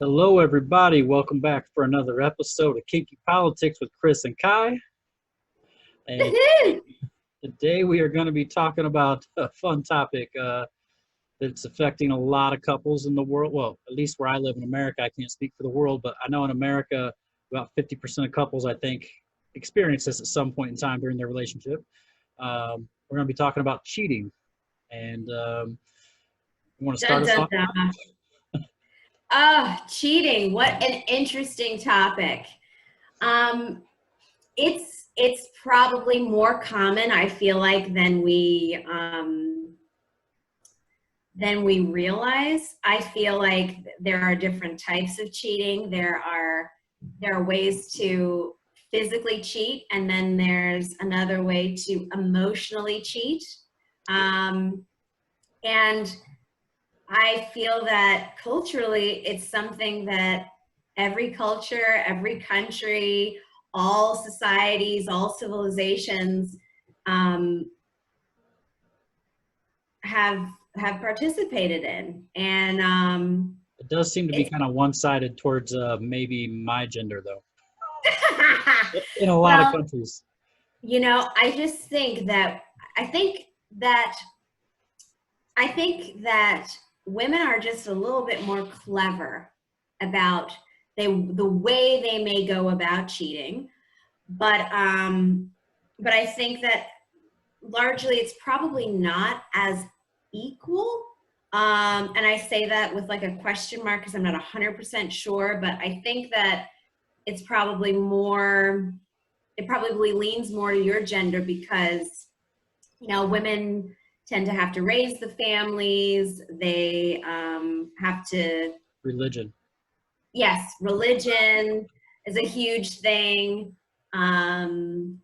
Hello, everybody. Welcome back for another episode of Kinky Politics with Chris and Kai. And today we are going to be talking about a fun topic that's affecting a lot of couples in the world. Well, at least where I live in America, I can't speak for the world, but I know in America, about 50% of couples, I think, experience this at some point in time during their relationship. We're going to be talking about cheating. And you want to start Dun, us dun, off? dun. Oh, cheating. What an interesting topic. It's probably more common, I feel like, than we realize. I feel like there are different types of cheating. There are ways to physically cheat, and then there's another way to emotionally cheat. And I feel that culturally, it's something that every culture, every country, all societies, all civilizations have participated in, and It does seem to be kind of one-sided towards maybe my gender, though, in a lot of well, countries. I just think that I think that I think that women are just a little bit more clever about the way they may go about cheating, but I think that largely it's probably not as equal. And I say that with like a question mark because I'm not 100% sure, but I think that it's probably more. It probably leans more to your gender because women tend to have to raise the families. They have to. Religion. Yes, religion is a huge thing, and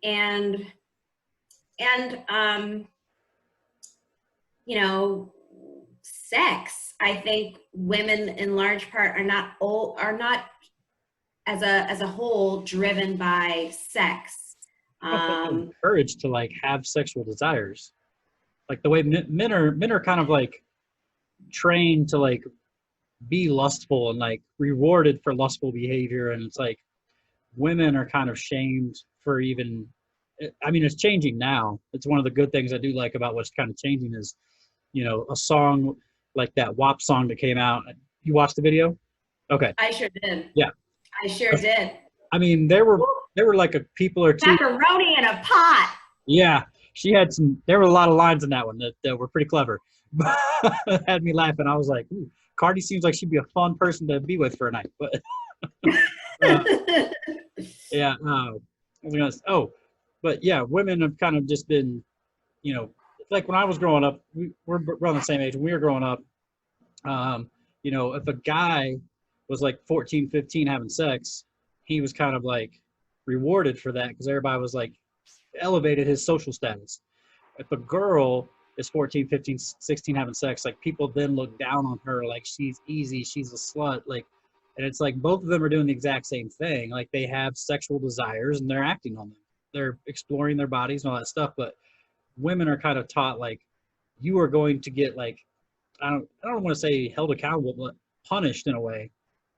sex. I think women, in large part, are not as a whole driven by sex. Encouraged to like have sexual desires, like the way men are kind of like trained to like be lustful and like rewarded for lustful behavior, and it's like women are kind of shamed for even. I mean, it's changing now. It's one of the good things I do like about what's kind of changing is, a song like that WAP song that came out. You watched the video? Okay. I sure did. Yeah. I sure did. I mean, there were like a people or two. Macaroni in a pot. Yeah, she had some. There were a lot of lines in that one that were pretty clever. Had me laughing. I was like, ooh, Cardi seems like she'd be a fun person to be with for a night. But uh, yeah, I was gonna. But yeah, women have kind of just been, like when I was growing up, we're around the same age. When we were growing up, if a guy was like 14, 15 having sex, he was kind of like rewarded for that because everybody was like elevated his social status. If a girl is 14, 15, 16 having sex, like people then look down on her like she's easy, she's a slut, like, and it's like both of them are doing the exact same thing. Like they have sexual desires and they're acting on them. They're exploring their bodies and all that stuff, but women are kind of taught like you are going to get like I don't want to say held accountable, but punished in a way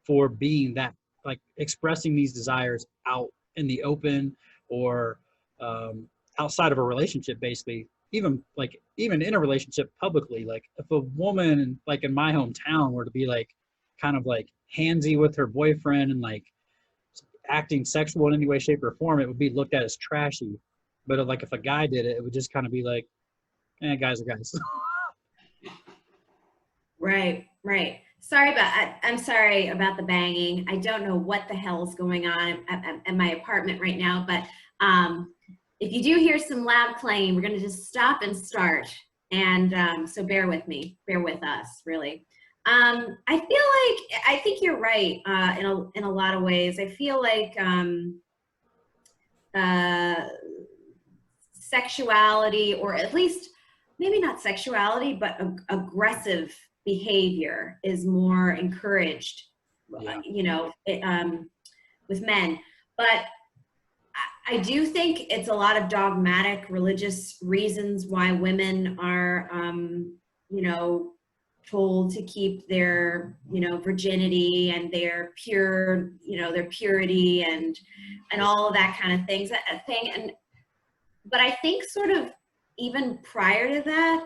for being that, like expressing these desires out in the open or um, outside of a relationship, basically. Even in a relationship publicly, like if a woman like in my hometown were to be like kind of like handsy with her boyfriend and like acting sexual in any way, shape, or form, it would be looked at as trashy. But like if a guy did it, it would just kind of be like, guys are guys. Right. I'm sorry about the banging. I don't know what the hell is going on at my apartment right now, but if you do hear some loud playing, we're going to just stop and start. And so bear with me, bear with us, really. I think you're right in a lot of ways. I feel like uh, sexuality, or at least maybe not sexuality, but aggressive behavior is more encouraged, Yeah. with men. But I do think it's a lot of dogmatic religious reasons why women are, told to keep their, virginity and their pure, their purity and all of that kind of thing. But I think sort of even prior to that,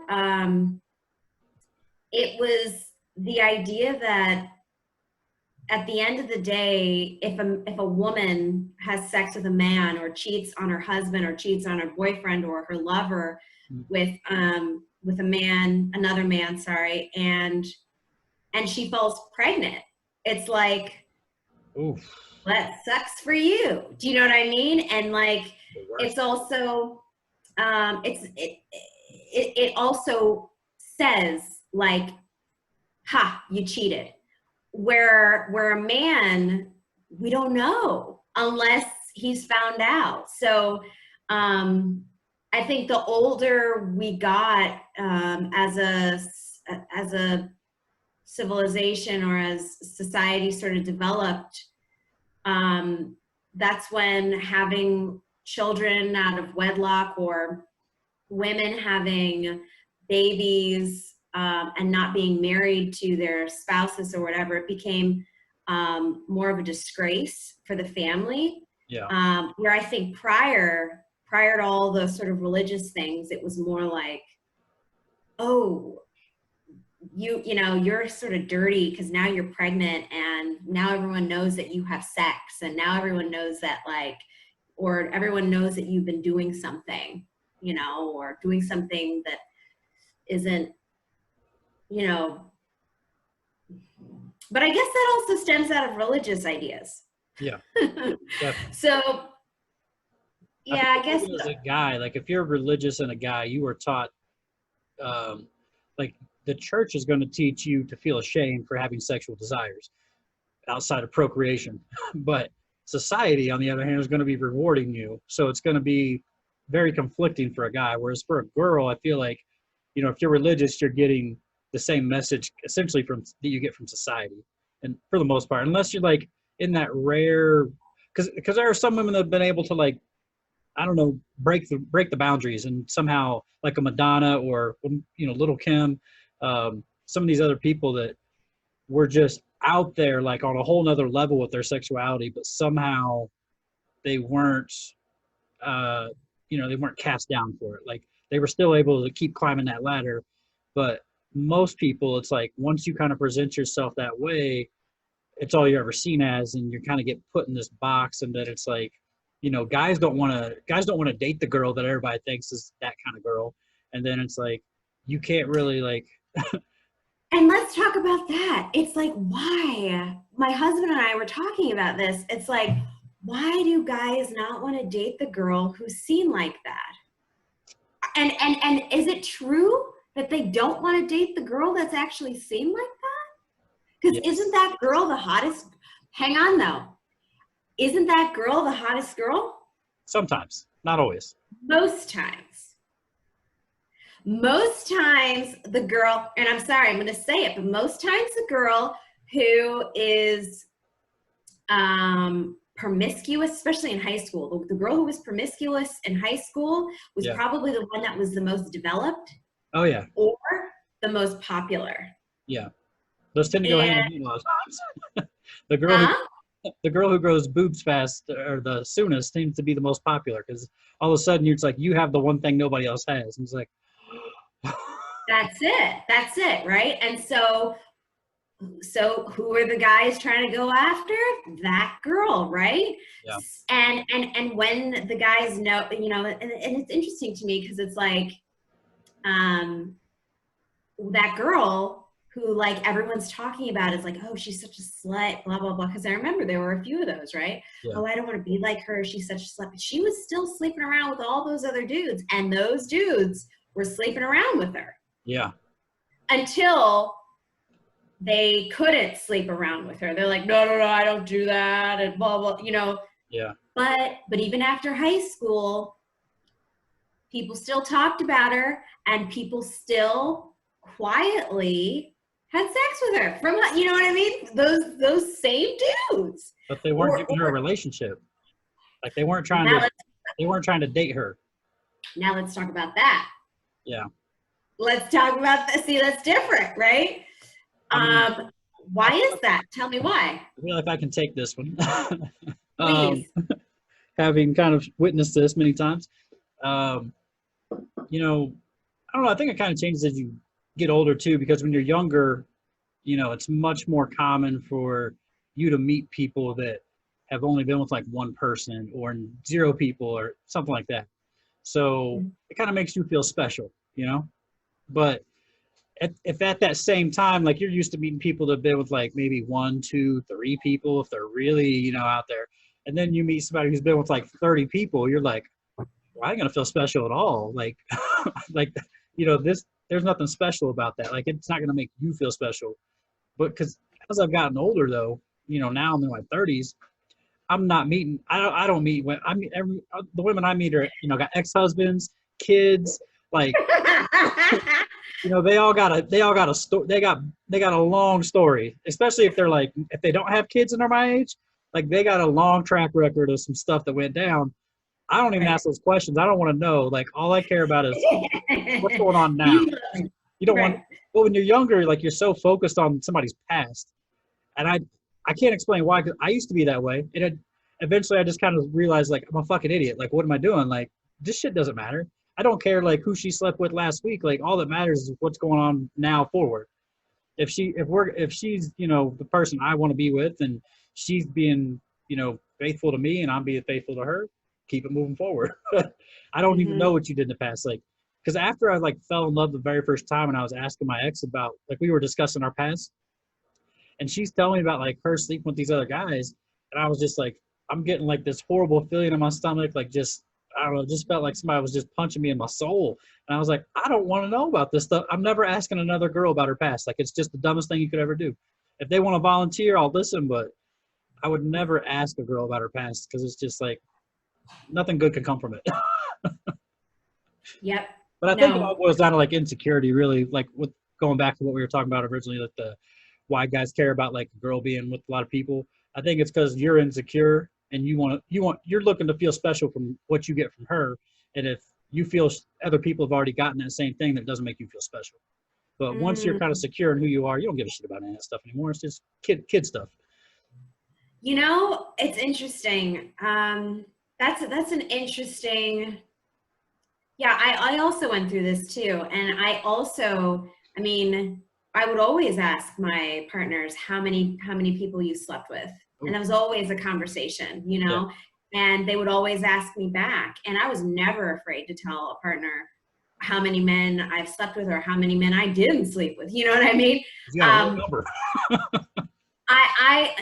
it was the idea that at the end of the day, if a woman has sex with a man or cheats on her husband or cheats on her boyfriend or her lover with another man, and she falls pregnant, it's like, Oof. that sucks for you. Do you know what I mean? And like, it's also, it also says like, ha, you cheated. Where a man, we don't know unless he's found out. So I think the older we got as a civilization or as society sort of developed, that's when having children out of wedlock or women having babies and not being married to their spouses or whatever, it became more of a disgrace for the family. Yeah. Where I think prior to all the sort of religious things, it was more like, oh, you're sort of dirty because now you're pregnant and now everyone knows that you have sex and now everyone knows that or everyone knows that you've been doing something, or doing something that isn't, but I guess that also stems out of religious ideas. Yeah. So, yeah, I guess. As a guy, like if you're religious and a guy, you were taught, like the church is going to teach you to feel ashamed for having sexual desires outside of procreation. But society, on the other hand, is going to be rewarding you. So it's going to be very conflicting for a guy. Whereas for a girl, I feel like, if you're religious, you're getting the same message essentially that you get from society. And for the most part, unless you're like in that rare, because there are some women that have been able to like, I don't know, break the boundaries and somehow like a Madonna or, Little Kim, some of these other people that were just out there like on a whole nother level with their sexuality, but somehow they weren't, they weren't cast down for it. Like they were still able to keep climbing that ladder. But most people, it's like once you kind of present yourself that way, it's all you're ever seen as, and you kind of get put in this box, and that it's like, guys don't want to date the girl that everybody thinks is that kind of girl, and then it's like you can't really like. And let's talk about that. It's like, why? My husband and I were talking about this. It's like, why do guys not want to date the girl who's seen like that? And is it true that they don't want to date the girl that's actually seen like that? Because Isn't that girl the hottest? Hang on though. Isn't that girl the hottest girl? Sometimes, not always. Most times. Most times the girl, and I'm sorry, I'm going to say it, but most times the girl who is promiscuous, especially in high school, the girl who was promiscuous in high school was probably the one that was the most developed. Oh yeah. Or the most popular. Yeah. Those tend to go hand in hand a lot of times. The girl who grows boobs fast or the soonest seems to be the most popular because all of a sudden it's like you have the one thing nobody else has. And it's like That's it, right? And so who are the guys trying to go after? That girl, right? Yeah. And when the guys know, and it's interesting to me because it's like that girl who like everyone's talking about is like, oh, she's such a slut, blah, blah, blah. Because I remember there were a few of those, right? Yeah. Oh, I don't want to be like her. She's such a slut. But she was still sleeping around with all those other dudes. And those dudes were sleeping around with her. Yeah. Until they couldn't sleep around with her. They're like, no, I don't do that. And blah, blah, Yeah. But even after high school, people still talked about her and people still quietly had sex with her from, you know what I mean? Those same dudes. But they weren't giving her a relationship. Like they weren't trying to date her. Now let's talk about that. Yeah. Let's talk about that. See, that's different, right? I mean, Why is that? Tell me why. I feel like I can take this one. um, Please. having kind of witnessed this many times. Um, you know, I don't know. I think it kind of changes as you get older too, because when you're younger, it's much more common for you to meet people that have only been with like one person or zero people or something like that. So it kind of makes you feel special. But if at that same time, like you're used to meeting people that have been with like maybe one, two, three people, if they're really, out there, and then you meet somebody who's been with like 30 people, you're like, well, I ain't gonna feel special at all. Like, like, there's nothing special about that. Like, it's not gonna make you feel special. But because as I've gotten older, though, now I'm in my 30s, I'm not meeting. I don't meet. I mean, the women I meet are, got ex-husbands, kids, like, they all got a story. They got a long story, especially if they're like, if they don't have kids and they're my age, like they got a long track record of some stuff that went down. I don't even ask those questions. I don't want to know. Like, all I care about is what's going on now. You don't want, but when you're younger, like, you're so focused on somebody's past, and I can't explain why. 'Cause I used to be that way, and eventually I just kind of realized, like, I'm a fucking idiot. Like, what am I doing? Like, this shit doesn't matter. I don't care like who she slept with last week. Like, all that matters is what's going on now forward. If she's the person I want to be with, and she's being faithful to me, and I'm being faithful to her, keep it moving forward. I don't even know what you did in the past, like, because after I like fell in love the very first time, and I was asking my ex about, like, we were discussing our past, and she's telling me about like her sleeping with these other guys, and I was just like, I'm getting like this horrible feeling in my stomach, like, just, I don't know, just felt like somebody was just punching me in my soul. And I was like, I don't want to know about this stuff. I'm never asking another girl about her past. Like, it's just the dumbest thing you could ever do. If they want to volunteer, I'll listen, but I would never ask a girl about her past, because it's just like nothing good can come from it. Yep. But I think it all boils down to like insecurity, really, like with going back to what we were talking about originally, like the why guys care about like a girl being with a lot of people. I think it's because you're insecure, and you're looking to feel special from what you get from her. And if you feel other people have already gotten that same thing, that doesn't make you feel special. But once you're kind of secure in who you are, you don't give a shit about any of that stuff anymore. It's just kid stuff. It's interesting. That's an interesting. Yeah, I also went through this too, and I mean, I would always ask my partners how many people you slept with, and that was always a conversation, Yeah. and they would always ask me back, and I was never afraid to tell a partner how many men I've slept with or how many men I didn't sleep with. You know what I mean? You got a real number. I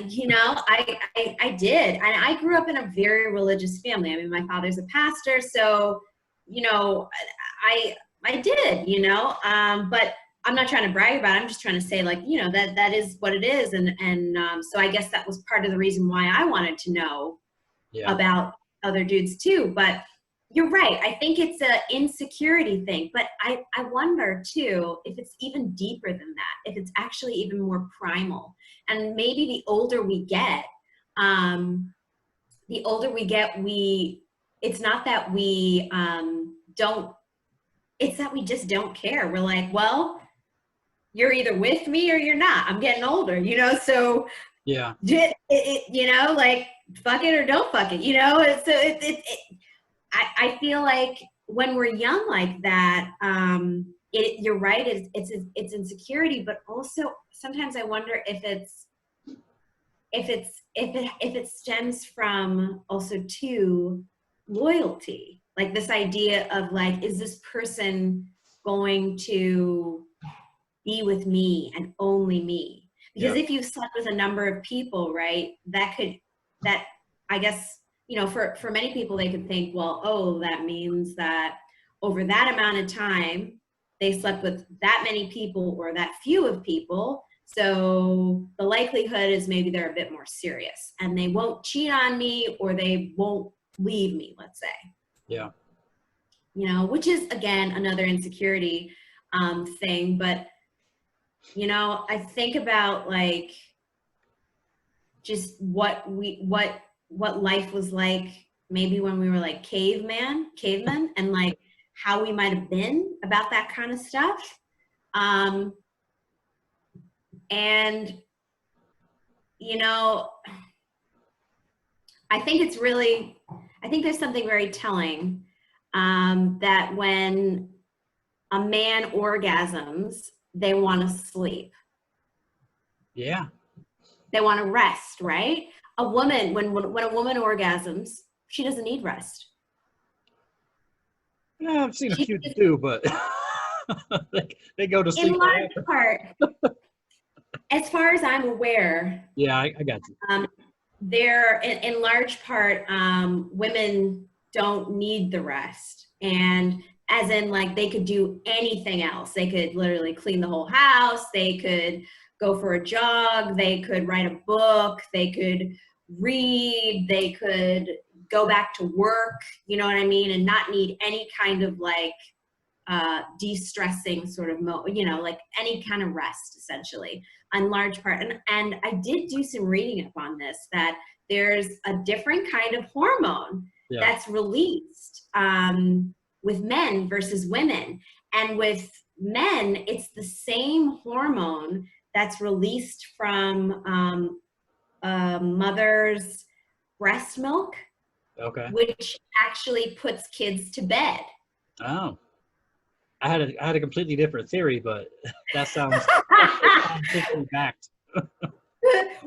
did. And I grew up in a very religious family. I mean, my father's a pastor, so, I did, but I'm not trying to brag about it. I'm just trying to say, like, that is what it is. And so I guess that was part of the reason why I wanted to know about other dudes too. But you're right. I think it's an insecurity thing, but I wonder too, if it's even deeper than that, if it's actually even more primal. And maybe the older we get, it's not that we it's that we just don't care. We're like, well, you're either with me or you're not. I'm getting older, so Yeah. like, fuck it or don't fuck it, so I feel like when we're young like that, you're right, it's insecurity, but also sometimes I wonder if it stems from also too loyalty, like this idea of like, is this person going to be with me and only me? Because if you've slept with a number of people, right, that I guess, for many people, they could think, well, oh, that means that over that amount of time, they slept with that many people or that few of people. So the likelihood is maybe they're a bit more serious and they won't cheat on me or they won't leave me, let's say. Yeah. Which is, again, another insecurity thing. But, I think about like just what life was like maybe when we were like cavemen, and like how we might have been about that kind of stuff. And, you know, I think there's something very telling, that when a man orgasms, they want to sleep. Yeah. They want to rest, right? A woman, when a woman orgasms, she doesn't need rest. Yeah, I've seen a She few just, do, but they go to sleep. in large part, as far as I'm aware, Yeah, I got you. they're in large part, women don't need the rest. And as in, like, they could do anything else. They could literally clean the whole house. They could go for a jog. They could write a book. They could read. They could go back to work, you know what I mean? And not need any kind of like de-stressing sort of, like any kind of rest, essentially, on large part. And I did do some reading up on this, that there's a different kind of hormone that's released with men versus women. And with men, it's the same hormone that's released from a mother's breast milk, which actually puts kids to bed. Oh. I had a completely different theory, but that sounds scientifically backed.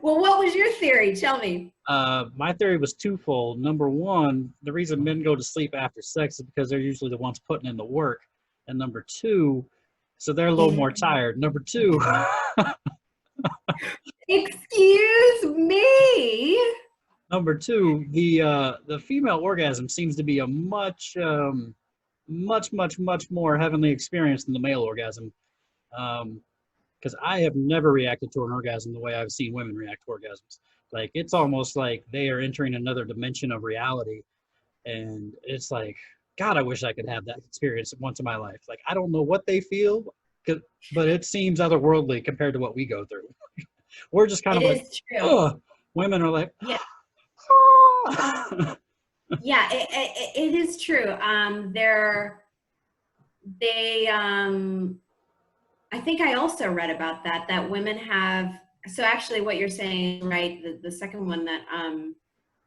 Well, what was your theory? Tell me. My theory was twofold. Number one, the reason men go to sleep after sex is because they're usually the ones putting in the work. And number two, so they're a little more tired. Number two. Excuse me. Number two, the female orgasm seems to be a much more heavenly experience than the male orgasm. Because I have never reacted to an orgasm the way I've seen women react to orgasms. Like, it's almost like they are entering another dimension of reality. And it's like, God, I wish I could have that experience once in my life. Like, I don't know what they feel, but it seems otherworldly compared to what we go through. We're just kind of like, oh, women are like, yeah. Oh. Yeah, it is true. I think I also read about that women have, so actually what you're saying, right, the second one, that,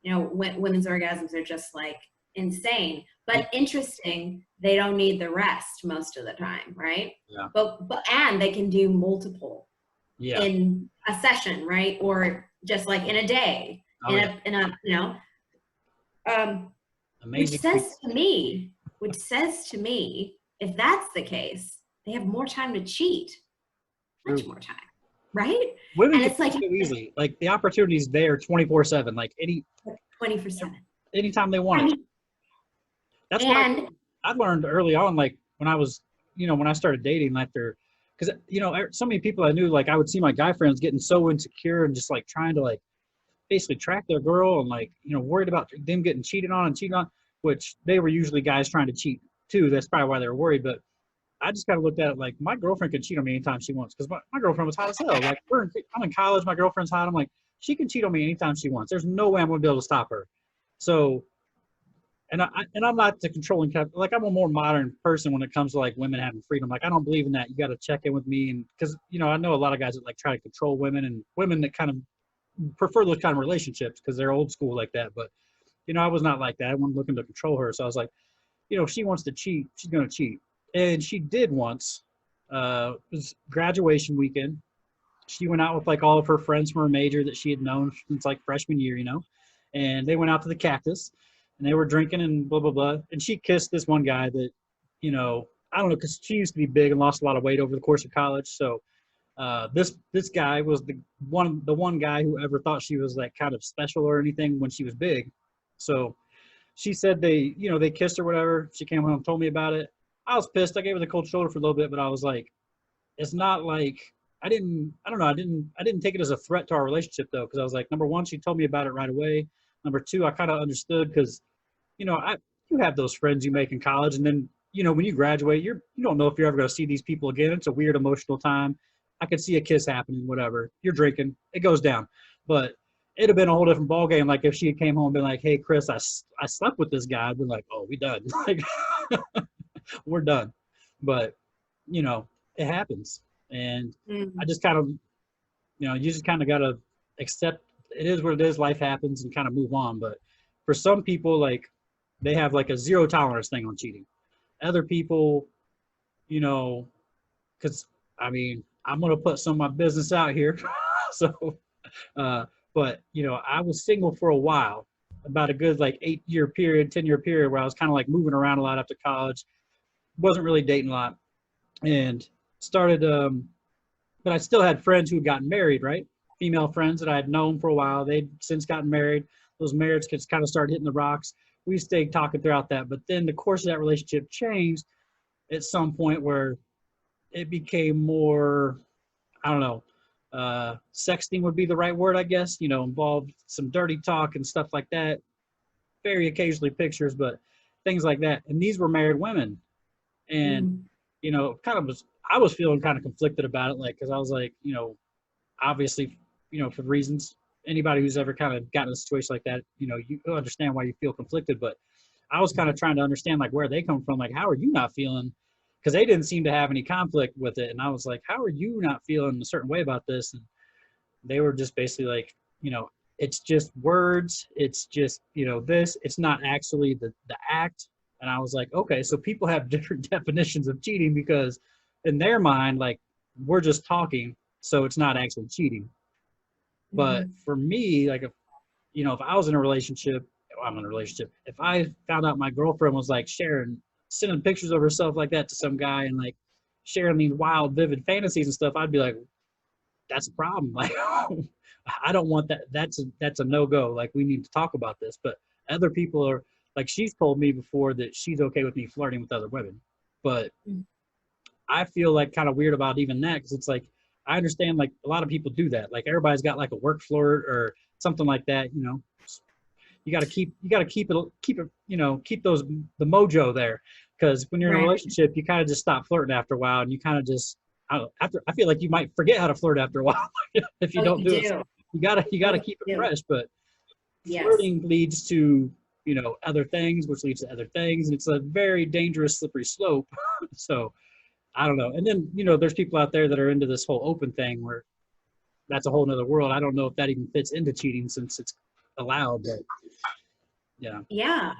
women's orgasms are just like insane, but interesting, they don't need the rest most of the time, right? Yeah. But and they can do multiple in a session, right? Or just like in a day, Amazing. Which says to me, if that's the case, they have more time to cheat. Much more time, right? Women, and it's like so easy. Like, the opportunity's there 24/7. Like 24/7. Anytime they want it. That's what I learned early on. Like, when I was, when I started dating after, because so many people I knew, like, I would see my guy friends getting so insecure and just like trying to like basically track their girl and like worried about them getting cheated on, which they were usually guys trying to cheat too. That's probably why they were worried. But I just kind of looked at it like, my girlfriend can cheat on me anytime she wants, because my girlfriend was hot as hell. Like, I'm in college, my girlfriend's hot. I'm like, she can cheat on me anytime she wants. There's no way I'm gonna be able to stop her. So, and I'm not the controlling type. Like, I'm a more modern person when it comes to like women having freedom. Like, I don't believe in that. You got to check in with me, and because I know a lot of guys that like try to control women, and women that kind of prefer those kind of relationships because they're old school like that. But I was not like that. I wasn't looking to control her. So I was like, if she wants to cheat, she's gonna cheat. And she did once. It was graduation weekend. She went out with like all of her friends from her major that she had known since like freshman year, and they went out to the Cactus, and they were drinking and blah, blah, blah. And she kissed this one guy that, I don't know, because she used to be big and lost a lot of weight over the course of college. So this guy was the one guy who ever thought she was like kind of special or anything when she was big. So she said they kissed or whatever. She came home and told me about it. I was pissed. I gave her the cold shoulder for a little bit, but I was like, it's not like I didn't take it as a threat to our relationship though, because I was like, number one, she told me about it right away. Number two, I kind of understood because, you have those friends you make in college, and then when you graduate, you don't know if you're ever going to see these people again. It's a weird emotional time. I could see a kiss happening, whatever. You're drinking, it goes down, but it'd have been a whole different ballgame. Like, if she came home and been like, hey, Chris, I slept with this guy, I'd been like, oh, we done. Like, we're done. But it happens, and I just kind of You know, you just kind of got to accept it is what it is. Life happens and kind of move on. But for some people, like they have like a zero tolerance thing on cheating. Other people, you know, because I mean, I'm gonna put some of my business out here. So, uh, but you know, I was single for a while, about a good like 8 year period, 10 year period where I was kind of like moving around a lot after college. Wasn't really dating a lot, and started. But I still had friends who had gotten married, right? Female friends that I had known for a while. They'd since gotten married. Those marriages kind of started hitting the rocks. We stayed talking throughout that, but then the course of that relationship changed at some point where it became more, I don't know, sexting would be the right word, I guess, you know, involved some dirty talk and stuff like that. Very occasionally pictures, but things like that. And these were married women. And, Mm. you know, I was feeling kind of conflicted about it, like, because I was like, you know, obviously, you know, for reasons, anybody who's ever kind of gotten in a situation like that, you know, you understand why you feel conflicted. But I was kind of trying to understand like where they come from, like, how are you not feeling? Because they didn't seem to have any conflict with it. And I was like, how are you not feeling a certain way about this? And they were just basically like, you know, it's just words. It's just, you know, this, it's not actually the act. And I was like, okay, so people have different definitions of cheating because in their mind, like, we're just talking, so it's not actually cheating. But Mhm. for me, like, if, you know, if I was in a relationship, well, I'm in a relationship, if I found out my girlfriend was like sharing, sending pictures of herself like that to some guy and like sharing these wild, vivid fantasies and stuff, I'd be like, that's a problem. Like, I don't want that. That's a no go. Like, we need to talk about this. But other people are like, she's told me before that she's okay with me flirting with other women, but Mm. I feel like kind of weird about even that because it's like I understand like a lot of people do that. Like everybody's got like a work flirt or something like that. You know, you got to keep it you know keep those the mojo there because when you're in a Right. relationship you kind of just stop flirting after a while and you kind of just I feel like you might forget how to flirt after a while if you Oh, don't you do it. So do. you Oh, gotta you keep it do. fresh. But Yes. flirting leads to you know other things, which leads to other things, and it's a very dangerous slippery slope. So I don't know. And then you know there's people out there that are into this whole open thing where that's a whole nother world. I don't know if that even fits into cheating since it's allowed, but yeah. Yeah.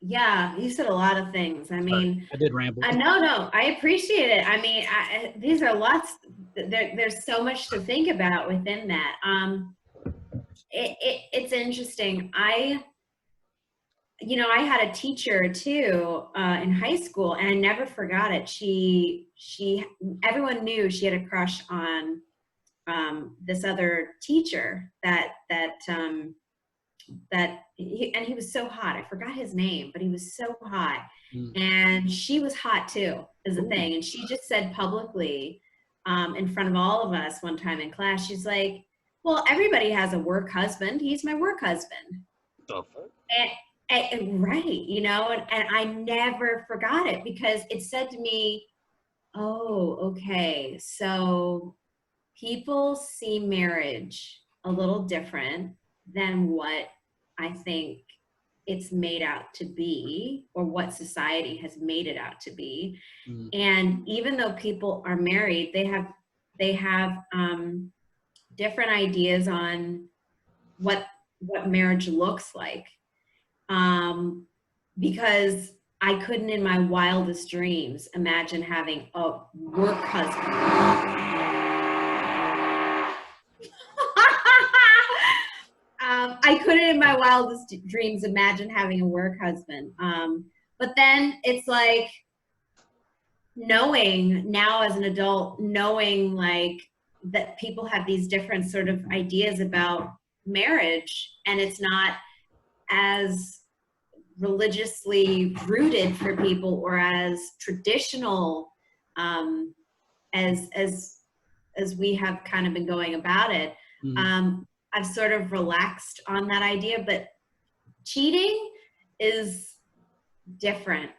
Yeah, you said a lot of things. I Sorry, mean, I did ramble. no, no, I appreciate it. I mean, these are lots, there's so much to think about within that. It's interesting. I had a teacher too in high school, and I never forgot it. Everyone knew she had a crush on this other teacher and he was so hot. I forgot his name, but he was so hot. Mm. And she was hot too, is the Ooh, thing. And she just said publicly in front of all of us one time in class, she's like, well, everybody has a work husband. He's my work husband. the fuck? Right, and I never forgot it because it said to me, oh, okay, so people see marriage a little different than what I think it's made out to be or what society has made it out to be. Mm. And even though people are married, they have different ideas on what marriage looks like. Because I couldn't in my wildest dreams imagine having a work husband. I couldn't in my wildest dreams imagine having a work husband. But then it's like knowing now as an adult, knowing like that people have these different sort of ideas about marriage and it's not as religiously rooted for people or as traditional um, as we have kind of been going about it. Mm. I've sort of relaxed on that idea, but cheating is different.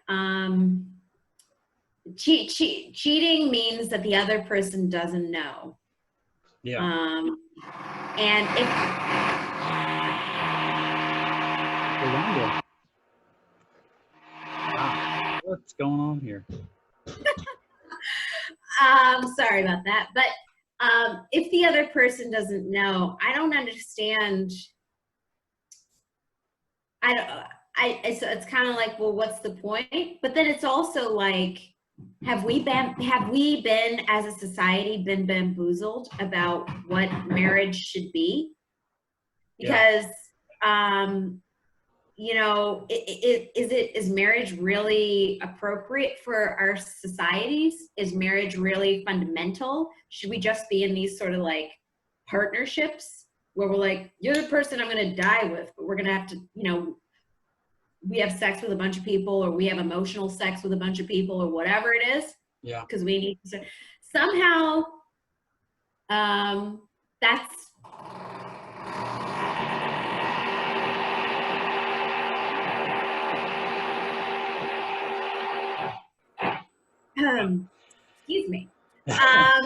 Cheating means that the other person doesn't know. Yeah. Um, and if Orlando. Wow. What's going on here? sorry about that, but If the other person doesn't know, I don't understand. I don't. It's kind of like, well, what's the point? But then it's also like, have we been as a society been bamboozled about what marriage should be? Because you know, is marriage really appropriate for our societies? Is marriage really fundamental? Should we just be in these sort of like partnerships where we're like, you're the person I'm going to die with, but we're going to have to, you know, we have sex with a bunch of people, or we have emotional sex with a bunch of people, or whatever it is. Yeah. Because we need to somehow, that's, excuse me. Somehow,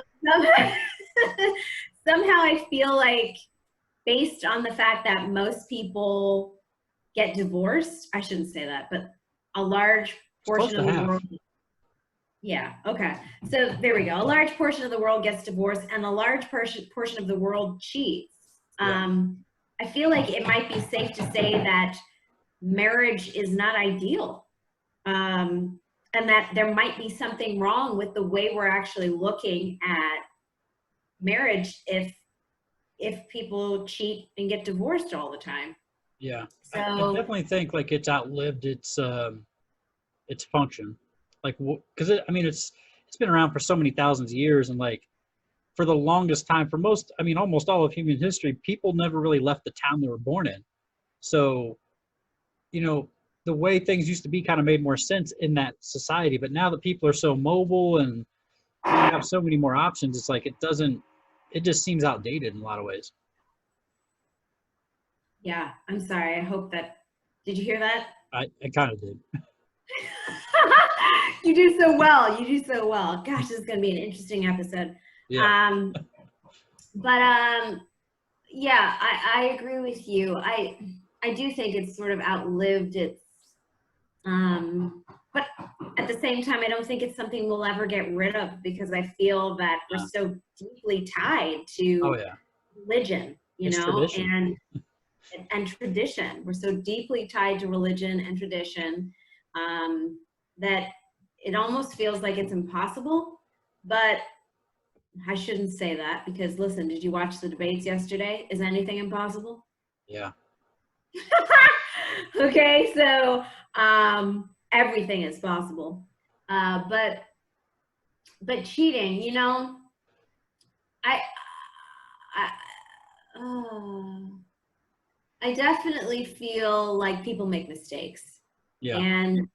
somehow I feel like, based on the fact that most people get divorced, I shouldn't say that, but a large portion of the world. Yeah, okay. So there we go. A large portion of the world gets divorced, and a large portion of the world cheats. I feel like it might be safe to say that marriage is not ideal. And that there might be something wrong with the way we're actually looking at marriage if people cheat and get divorced all the time. Yeah. So I definitely think like it's outlived its function. Like, because I mean, it's been around for so many thousands of years, and like for the longest time, for most, I mean, almost all of human history, people never really left the town they were born in. So, you know, the way things used to be kind of made more sense in that society. But now that people are so mobile and you have so many more options, it's like it just seems outdated in a lot of ways. Yeah, I'm sorry. I hope that, did you hear that? I kind of did. You do so well. You do so well. Gosh, this is going to be an interesting episode. Yeah. Yeah, I agree with you. I do think it's sort of outlived its, but at the same time, I don't think it's something we'll ever get rid of, because I feel that we're so deeply tied to religion, you know, tradition. and tradition. We're so deeply tied to religion and tradition that it almost feels like it's impossible. But I shouldn't say that, because listen, did you watch the debates yesterday? Is anything impossible? Yeah. Okay, so everything is possible. But cheating, you know, I definitely feel like people make mistakes. Yeah. And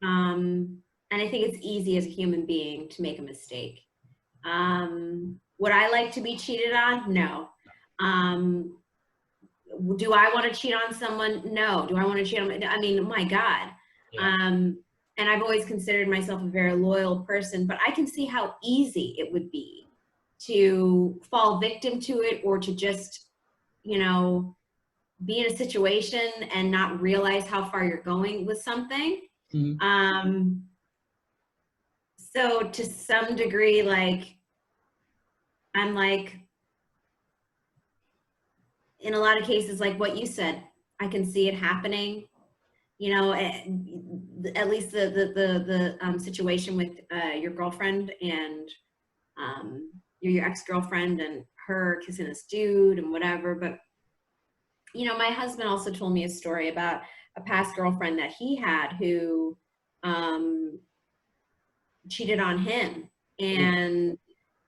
I think it's easy as a human being to make a mistake. Would I like to be cheated on? No. Do I want to cheat on someone? No. Do I want to cheat on? I mean, my God. Yeah. And I've always considered myself a very loyal person, but I can see how easy it would be to fall victim to it, or to just, you know, be in a situation and not realize how far you're going with something. Mm-hmm. So to some degree, like, I'm like, in a lot of cases, like what you said, I can see it happening. You know, at least the situation with your girlfriend and your ex-girlfriend and her kissing this dude and whatever. But, you know, my husband also told me a story about a past girlfriend that he had who cheated on him, and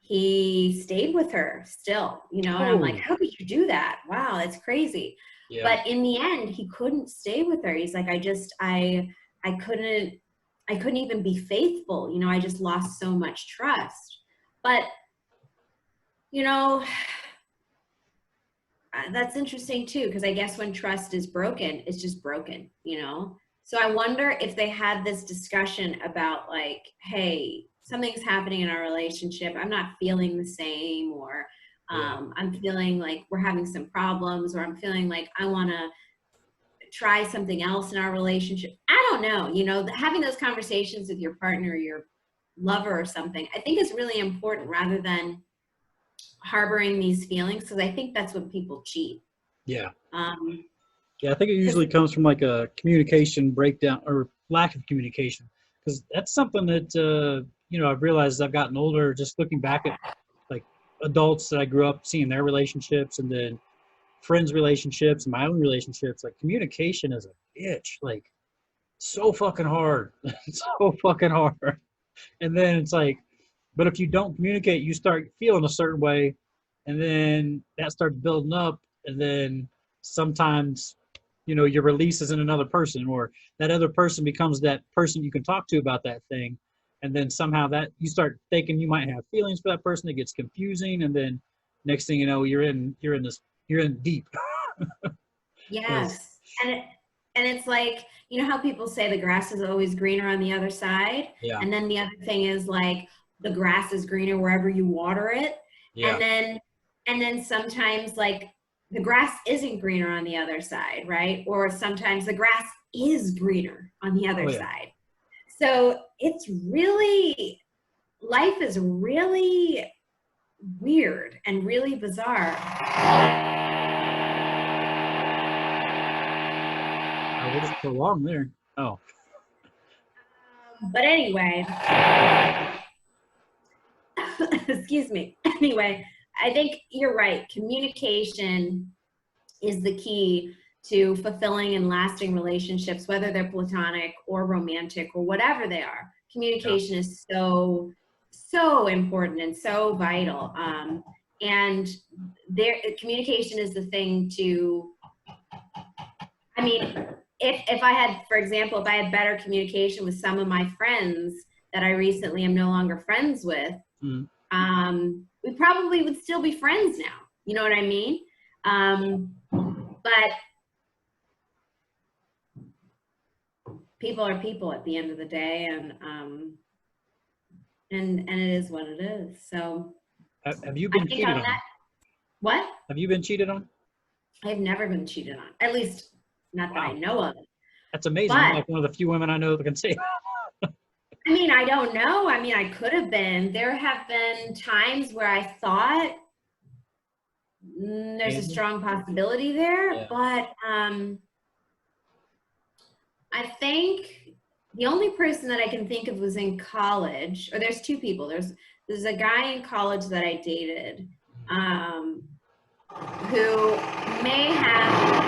he stayed with her still, you know, and I'm like, how could you do that? Wow, that's crazy. Yeah. But in the end, he couldn't stay with her. He's like, I couldn't even be faithful. You know, I just lost so much trust. But, you know, that's interesting too, because I guess when trust is broken, it's just broken, you know? So I wonder if they had this discussion about like, hey, something's happening in our relationship. I'm not feeling the same, or I'm feeling like we're having some problems, or I'm feeling like I want to try something else in our relationship. I don't know, you know, having those conversations with your partner, or your lover or something, I think is really important, rather than harboring these feelings, because I think that's when people cheat. Yeah. Um, Yeah, I think it 'Cause usually comes from like a communication breakdown or lack of communication, because that's something that I've realized as I've gotten older, just looking back at like adults that I grew up seeing their relationships, and then friends' relationships and my own relationships. Like communication is a bitch, like so fucking hard, so fucking hard. And then it's like, but if you don't communicate, you start feeling a certain way, and then that starts building up, and then sometimes, your release is in another person, or that other person becomes that person you can talk to about that thing, and then somehow that you start thinking you might have feelings for that person. It gets confusing, and then next thing you know, you're in deep. Because yes. And it's like, you know how people say the grass is always greener on the other side? yeah, And then the other thing is like the grass is greener wherever you water it. yeah, And then sometimes like the grass isn't greener on the other side, right? Or sometimes the grass is greener on the oh other yeah. side. So it's really, life is really weird and really bizarre. We'll just prolong there. Oh, But anyway, excuse me. Anyway, I think you're right. Communication is the key to fulfilling and lasting relationships, whether they're platonic or romantic or whatever they are. yeah, Communication is so, so important and so vital. And communication is the thing to, I mean, if I had, for example, if I had better communication with some of my friends that I recently am no longer friends with, mm, we probably would still be friends now. You know what I mean? But people are people at the end of the day, and it is what it is. So have you I been think cheated on on? that, what? Have you been cheated on? I've never been cheated on, at least not that I Wow, know of. that's amazing. You're But like one of the few women I know that can say I mean, I don't know. I mean, I could have been. There have been times where I thought there's a maybe. strong possibility there, Yeah. but I think the only person that I can think of was in college, or there's two people. There's a guy in college that I dated, who may have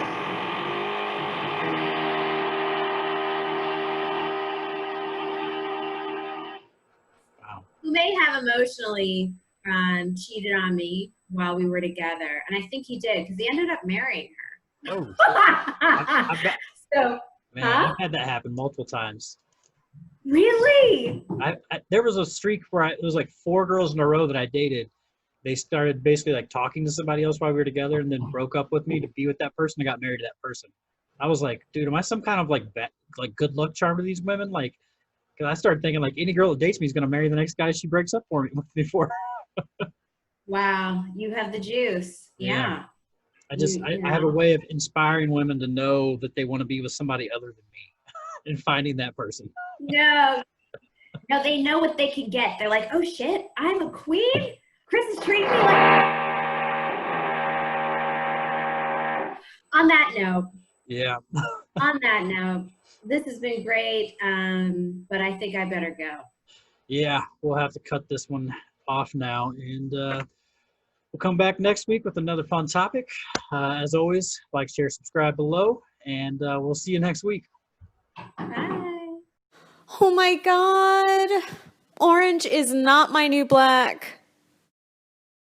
Wow. emotionally cheated on me while we were together, and I think he did because he ended up marrying Oh shit. her. I've got So, man. huh? I've had that happen multiple times. Really? There was a streak where it was like 4 girls in a row that I dated. They started basically like talking to somebody else while we were together, and then broke up with me to be with that person. I got married to that person. I was like, dude, am I some kind of like good luck charm to these women? Like, because I started thinking like any girl that dates me is gonna marry the next guy she breaks up for me with me for. Wow, you have the juice. Yeah. Yeah. I have a way of inspiring women to know that they want to be with somebody other than me and finding that person. No, no, they know what they can get. They're like, oh shit, I'm a queen. Chris is treating me like. On that note, Yeah. this has been great. But I think I better go. Yeah. We'll have to cut this one off now. And we'll come back next week with another fun topic. As always, like, share, subscribe below. And we'll see you next week. Bye. Oh my God. Orange is not my new black.